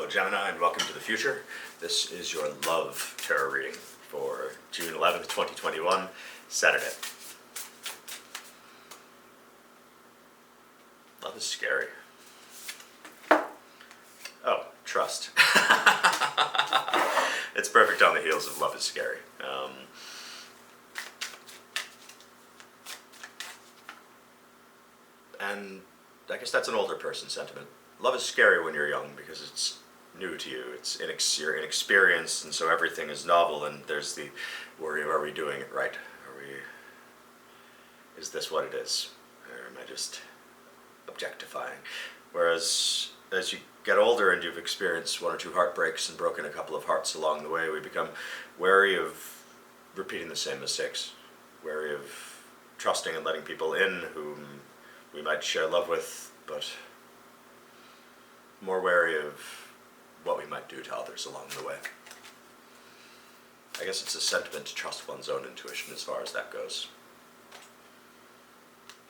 Hello Gemini, and welcome to the future. This is your love tarot reading for June 11th, 2021, Saturday. Love is scary. Oh, trust. It's perfect on the heels of love is scary. And I guess that's an older person sentiment. Love is scary when you're young because it's new to you. You're inexperienced, and so everything is novel. And there's the worry of, are we doing it right? Is this what it is, or am I just objectifying? Whereas as you get older and you've experienced one or two heartbreaks and broken a couple of hearts along the way, we become wary of repeating the same mistakes, wary of trusting and letting people in whom we might share love with, but more wary of what we might do to others along the way. I guess it's a sentiment to trust one's own intuition as far as that goes.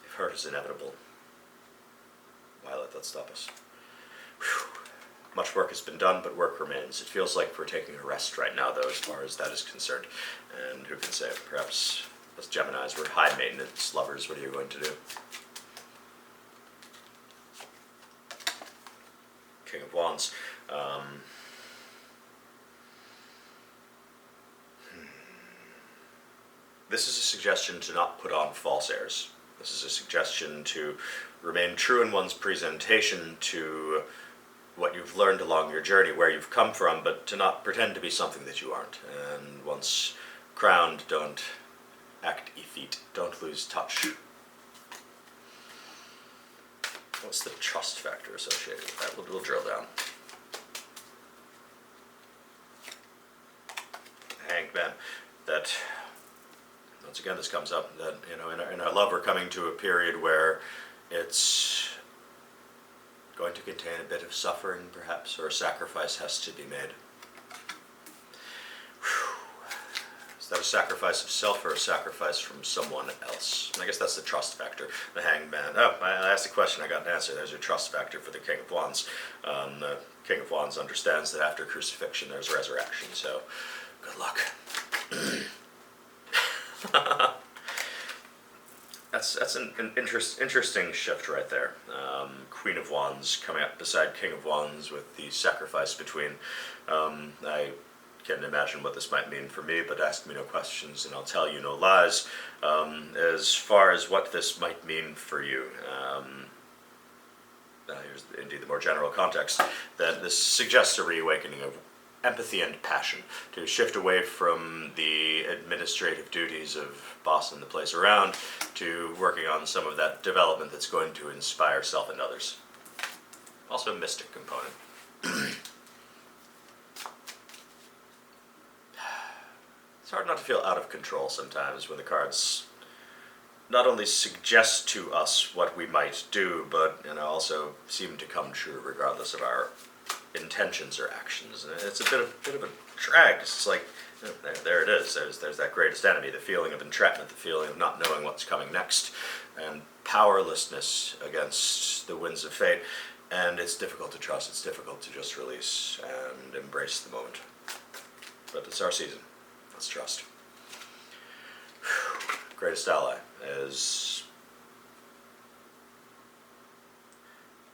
If hurt is inevitable, why let that stop us? Whew. Much work has been done, but work remains. It feels like we're taking a rest right now, though, as far as that is concerned. And who can say, perhaps as Geminis, we're high maintenance lovers. What are you going to do? King of Wands. This is a suggestion to not put on false airs. This is a suggestion to remain true in one's presentation to what you've learned along your journey, where you've come from, but to not pretend to be something that you aren't. And once crowned, don't act effete. Don't lose touch. What's the trust factor associated with that? We'll drill down. Hanged Man. That, once again, this comes up that, you know, in our love, we're coming to a period where it's going to contain a bit of suffering, perhaps, or a sacrifice has to be made. Is that a sacrifice of self or a sacrifice from someone else? And I guess that's the trust factor, the Hanged Man. Oh, I asked a question, I got an answer. There's your trust factor for the King of Wands. The King of Wands understands that after crucifixion there's resurrection, so good luck. That's an interesting shift right there. Queen of Wands coming up beside King of Wands with the sacrifice between. I can imagine what this might mean for me, but ask me no questions and I'll tell you no lies. As far as what this might mean for you, here's indeed the more general context, that this suggests a reawakening of empathy and passion, to shift away from the administrative duties of bossing the place around to working on some of that development that's going to inspire self and others. Also a mystic component. It's hard not to feel out of control sometimes when the cards not only suggest to us what we might do, but also seem to come true regardless of our intentions or actions. And it's a bit of a drag. It's like, there it is. There's that greatest enemy, the feeling of entrapment, the feeling of not knowing what's coming next, and powerlessness against the winds of fate. And it's difficult to trust. It's difficult to just release and embrace the moment. But it's our season. Let's trust. Greatest ally is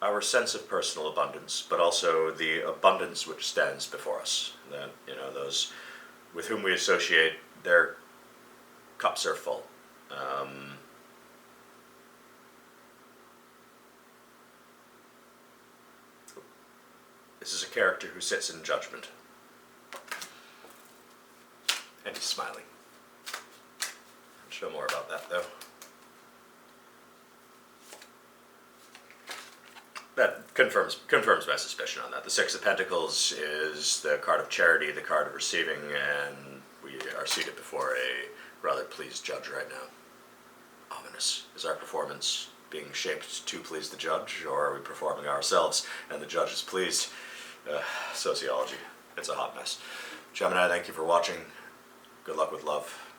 our sense of personal abundance, but also the abundance which stands before us. That, those with whom we associate, their cups are full. This is a character who sits in judgment. And he's smiling. I'll show more about that, though. That confirms my suspicion on that. The Six of Pentacles is the card of charity, the card of receiving, and we are seated before a rather pleased judge right now. Ominous. Is our performance being shaped to please the judge, or are we performing ourselves and the judge is pleased? Sociology. It's a hot mess. Gemini, thank you for watching. Good luck with love.